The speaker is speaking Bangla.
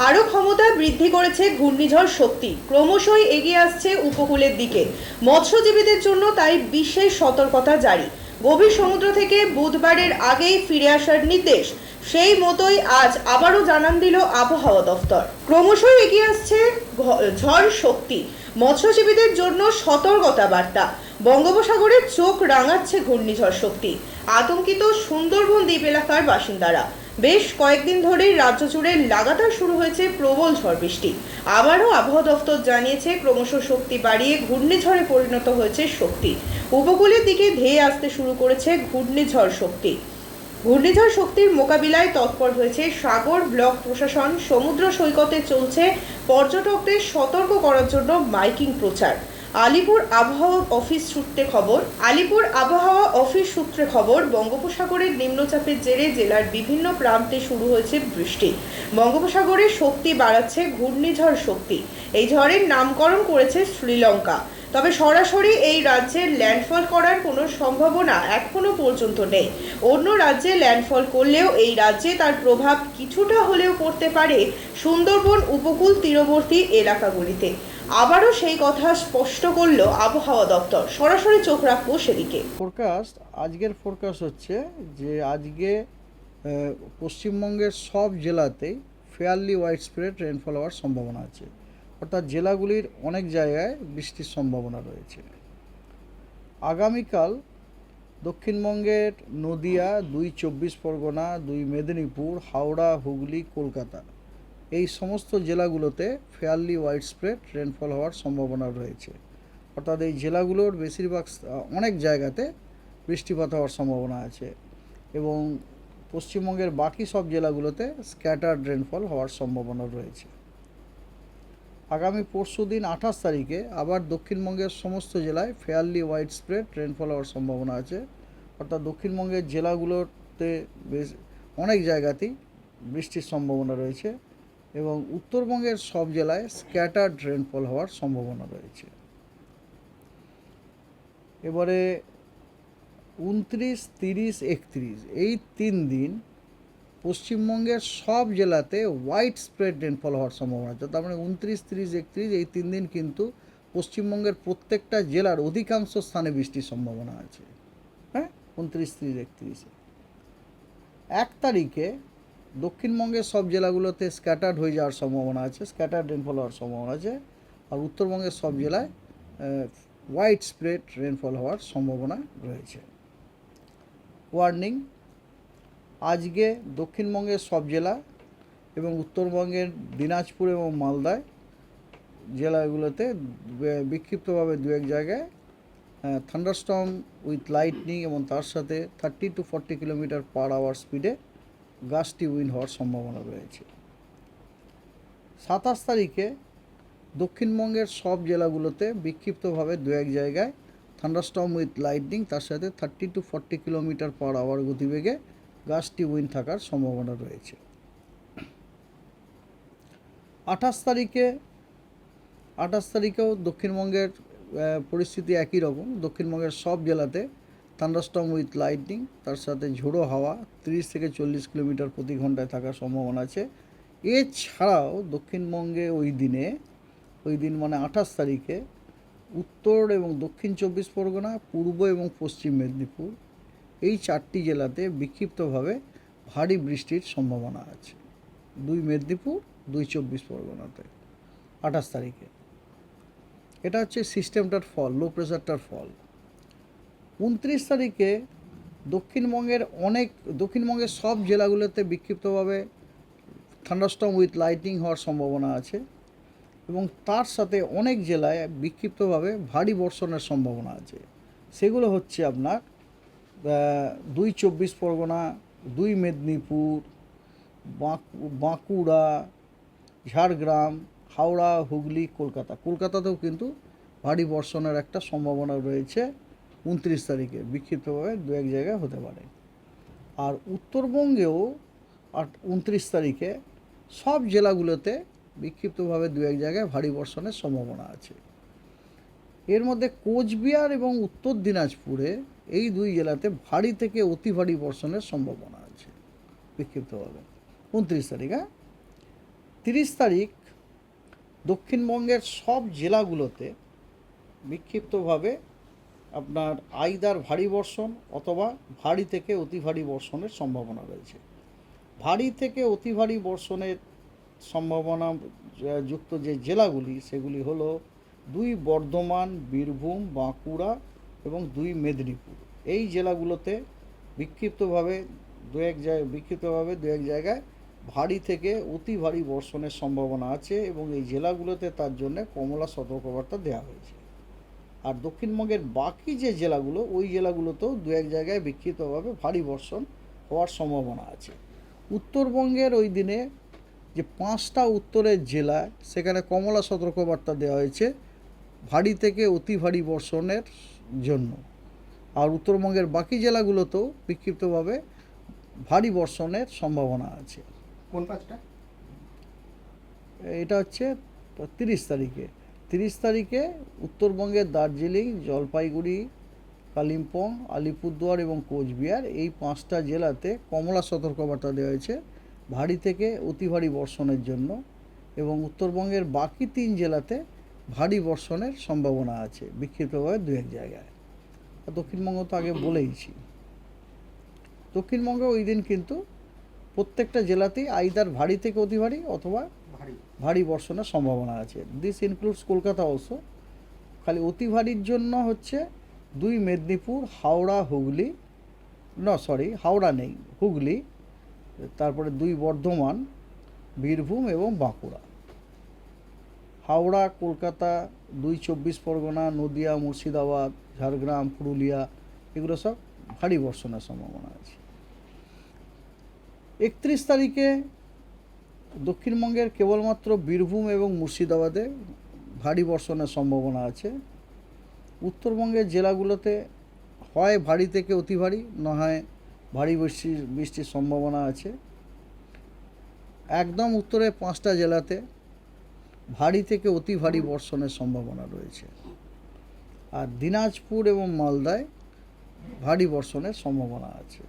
আরও ক্ষমতা বৃদ্ধি করেছে ঘূর্ণিঝড় শক্তি, ক্রমশই এগিয়ে আসছে উপকূলের দিকে। মৎস্যজীবীদের জন্য তাই বিশেষ সতর্কতা জারি। গভীর সমুদ্র থেকে বুধবারের আগেই ফিরে আসার নির্দেশ। সেই মতোই আজ আবারও জানান দিল আবহাওয়া দফতর। ক্রমশই এগিয়ে আসছে ঝড় শক্তি, মৎস্যজীবীদের জন্য সতর্কতা বার্তা। বঙ্গোপসাগরে চোখ রাঙাচ্ছে ঘূর্ণিঝড় শক্তি। আতঙ্কিত সুন্দরবন দ্বীপ এলাকার বাসিন্দারা। বেশ কয়েকদিন ধরেই রাজ্য জুড়ে লাগাতার শুরু হয়েছে প্রবল ঝড় বৃষ্টি। আবারও আবহাওয়া দফতর জানিয়েছে ক্রমশ শক্তি বাড়িয়ে ঘূর্ণিঝড়ে পরিণত হয়েছে শক্তি। উপকূলের দিকে ধেয়ে আসতে শুরু করেছে ঘূর্ণিঝড় শক্তি। ঘূর্ণিঝড় শক্তির মোকাবিলায় তৎপর হয়েছে সাগর ব্লক প্রশাসন। সমুদ্র সৈকতে চলছে পর্যটকদের সতর্ক করার জন্য মাইকিং প্রচার। আলিপুর আবহাওয়া অফিস সূত্রে খবর, বঙ্গোপসাগরের নিম্নচাপের জেরে জেলার বিভিন্ন প্রান্তে শুরু হয়েছে বৃষ্টি। বঙ্গোপসাগরে শক্তি বাড়াচ্ছে ঘূর্ণিঝড় শক্তি। এই ঝড়ের নামকরণ করেছে শ্রীলঙ্কা। তবে সরাসরি এই রাজ্যে ল্যান্ডফল করার কোনো সম্ভাবনা এখনো পর্যন্ত নেই। অন্য রাজ্যে ল্যান্ডফল করলেও এই রাজ্যে তার প্রভাব কিছুটা হলেও পড়তে পারে সুন্দরবন উপকূল তীরবর্তী এলাকাগুলিতে। আবারও সেই কথা স্পষ্ট করল আবহাওয়া দপ্তর। সরাসরি চোখ রাখবো সেদিকে। আজকের ফোরকাস্ট হচ্ছে যে আজকে পশ্চিমবঙ্গের সব জেলাতেই ফেয়ারলি ওয়াইড স্প্রেড রেনফল হওয়ার সম্ভাবনা আছে, অর্থাৎ জেলাগুলির অনেক জায়গায় বৃষ্টির সম্ভাবনা রয়েছে। আগামীকাল দক্ষিণবঙ্গের নদিয়া, 2 চব্বিশ পরগনা, 2 মেদিনীপুর, হাওড়া, হুগলি, কলকাতা এই সমস্ত জেলাগুলোতে ফেয়ারলি ওয়াইড স্প্রেড রেনফল হওয়ার সম্ভাবনা রয়েছে, অর্থাৎ এই জেলাগুলোর বেশিরভাগ অনেক জায়গাতে বৃষ্টিপাত হওয়ার সম্ভাবনা আছে এবং পশ্চিমবঙ্গের বাকি সব জেলাগুলোতে স্ক্যাটার্ড রেনফল হওয়ার সম্ভাবনা রয়েছে। আগামী পরশুদিন 28 তারিখে আবার দক্ষিণবঙ্গের সমস্ত জেলায় ফেয়ারলি ওয়াইড স্প্রেড রেনফল হওয়ার সম্ভাবনা আছে, অর্থাৎ দক্ষিণবঙ্গের জেলাগুলোতে বেশ অনেক জায়গাতেই বৃষ্টির সম্ভাবনা রয়েছে এবং উত্তরবঙ্গের সব জেলায় স্ক্যাটার্ড রেনফল হওয়ার সম্ভাবনা রয়েছে। এবারে 29, 30, 31 এই 3 দিন পশ্চিমবঙ্গের সব জেলাতে হোয়াইট স্প্রেড রেনফল হওয়ার সম্ভাবনা আছে। তার মানে 29, 30, 31 এই 3 দিন কিন্তু পশ্চিমবঙ্গের প্রত্যেকটা জেলার অধিকাংশ স্থানে বৃষ্টির সম্ভাবনা আছে। হ্যাঁ, 29, 30, 31 1 তারিখে দক্ষিণবঙ্গের সব জেলাগুলোতে স্ক্যাটার্ড হয়ে যাওয়ার সম্ভাবনা আছে, স্ক্যাটার্ড রেনফল হওয়ার সম্ভাবনা আছে, আর উত্তরবঙ্গের সব জেলায় হোয়াইট স্প্রেড রেনফল হওয়ার সম্ভাবনা রয়েছে। ওয়ার্নিং, আজকে দক্ষিণবঙ্গের সব জেলা এবং উত্তরবঙ্গের দিনাজপুর এবং মালদায় জেলাগুলোতে বিক্ষিপ্তভাবে 2-1 জায়গায় থান্ডারস্টর্ম উইথ লাইটনিং এবং তার সাথে 30 to 40 কিলোমিটার পার আওয়ার স্পিডে গাস্টি উইন্ড হওয়ার সম্ভাবনা রয়েছে। 27 তারিখে দক্ষিণবঙ্গের সব জেলাগুলোতে বিক্ষিপ্তভাবে 2-1 জায়গায় থান্ডারস্টর্ম উইথ লাইটনিং তার সাথে 30 to 40 কিলোমিটার পার আওয়ার গতিবেগে গাস্টি উইন্ড থাকার সম্ভাবনা রয়েছে। 28 তারিখেও দক্ষিণবঙ্গের পরিস্থিতি একই রকম। দক্ষিণবঙ্গের সব জেলাতে থান্ডারস্টর্ম উইথ লাইটনিং তার সাথে ঝোড়ো হাওয়া 30 থেকে 40 কিলোমিটার প্রতি ঘন্টায় থাকার সম্ভাবনা আছে। এছাড়াও দক্ষিণবঙ্গে ওই দিন মানে 28 তারিখে উত্তর এবং দক্ষিণ 24 পরগনা, পূর্ব এবং পশ্চিম মেদিনীপুর এই 4টি জেলাতে বিক্ষিপ্তভাবে ভারী বৃষ্টির সম্ভাবনা আছে। 2 মেদিনীপুর, 2 24 পরগনাতে 28 তারিখে। এটা হচ্ছে সিস্টেমটার ফল, লো প্রেশারটার ফল। 29 তারিখে দক্ষিণবঙ্গের সব জেলাগুলোতে বিক্ষিপ্তভাবে থান্ডারস্টর্ম উইথ লাইটনিং হওয়ার সম্ভাবনা আছে এবং তার সাথে অনেক জেলায় বিক্ষিপ্তভাবে ভারী বর্ষণের সম্ভাবনা আছে। সেগুলো হচ্ছে আপনার 2 24 পরগনা, 2 মেদিনীপুর, বাঁকুড়া, ঝাড়গ্রাম, হাওড়া, হুগলি, কলকাতাতেও কিন্তু ভারী বর্ষণের একটা সম্ভাবনা রয়েছে 29 তারিখে, বিক্ষিপ্তভাবে 2-1 জায়গায় হতে পারে। আর উত্তরবঙ্গেও 29 তারিখে সব জেলাগুলোতে বিক্ষিপ্তভাবে 2-1 জায়গায় ভারী বর্ষণের সম্ভাবনা আছে। এর মধ্যে কোচবিহার এবং উত্তর দিনাজপুরে এই 2 জেলাতে ভারী থেকে অতি ভারী বর্ষণের সম্ভাবনা আছে বিক্ষিপ্তভাবে 29 তারিখ। 30 তারিখ দক্ষিণবঙ্গের সব জেলাগুলোতে বিক্ষিপ্তভাবে আপনার আইদার ভারী বর্ষণ অথবা ভারী থেকে অতি ভারী বর্ষণের সম্ভাবনা রয়েছে। ভারী থেকে অতি ভারী বর্ষণের সম্ভাবনা যুক্ত যে জেলাগুলি সেগুলি হলো 2 বর্ধমান, বীরভূম, বাঁকুড়া এবং 2 মেদিনীপুর। এই জেলাগুলোতে বিক্ষিপ্তভাবে দু এক জায়গায় ভারী থেকে অতি ভারী বর্ষণের সম্ভাবনা আছে এবং এই জেলাগুলোতে তার জন্য কমলা সতর্কবার্তা দেওয়া হয়েছে। আর দক্ষিণবঙ্গের বাকি যে জেলাগুলো ওই জেলাগুলোতেও দু এক জায়গায় বিক্ষিপ্তভাবে ভারী বর্ষণ হওয়ার সম্ভাবনা আছে। উত্তরবঙ্গের ওই দিনে যে 5টা উত্তরের জেলা সেখানে কমলা সতর্কবার্তা দেওয়া হয়েছে ভারী থেকে অতি ভারী বর্ষণের জন্য। আর উত্তরবঙ্গের বাকি জেলাগুলোতেও বিক্ষিপ্তভাবে ভারী বর্ষণের সম্ভাবনা আছে। কোন পাঁচটা? এটা হচ্ছে 30 তারিখে উত্তরবঙ্গের দার্জিলিং, জলপাইগুড়ি, কালিম্পং, আলিপুরদুয়ার এবং কোচবিহার এই 5টা জেলাতে কমলা সতর্কবার্তা দেওয়া হয়েছে ভারী থেকে অতি ভারী বর্ষণের জন্য এবং উত্তরবঙ্গের বাকি 3 জেলাতে ভারী বর্ষণের সম্ভাবনা আছে বিক্ষিপ্তভাবে দু এক জায়গায়। আর দক্ষিণবঙ্গ তো আগে বলেইছি। দক্ষিণবঙ্গে ওই দিন কিন্তু প্রত্যেকটা জেলাতেই আইদার ভারী থেকে অতি ভারী অথবা ভারী বর্ষণের সম্ভাবনা আছে। This includes Kolkata also. খালি অতি ভারীর জন্য হচ্ছে 2 মেদিনীপুর, হাওড়া, হুগলি, হাওড়া নেই, হুগলি, তারপরে 2 বর্ধমান, বীরভূম এবং বাঁকুড়া। হাওড়া, কলকাতা, 2 24 পরগনা, নদিয়া, মুর্শিদাবাদ, ঝাড়গ্রাম, পুরুলিয়া এগুলো সব ভারী বর্ষণের সম্ভাবনা আছে। 31 তারিখে দক্ষিণবঙ্গের কেবলমাত্র বীরভূম এবং মুর্শিদাবাদে ভারী বর্ষণের সম্ভাবনা আছে। উত্তরবঙ্গের জেলাগুলোতে হয় ভারী থেকে অতি ভারী, না হয় ভারী বৃষ্টির সম্ভাবনা আছে। একদম উত্তরে 5টা জেলাতে ভারী থেকে অতি ভারী বর্ষণের সম্ভাবনা রয়েছে। আর দিনাজপুর এবং মালদায় ভারী বর্ষণের সম্ভাবনা আছে।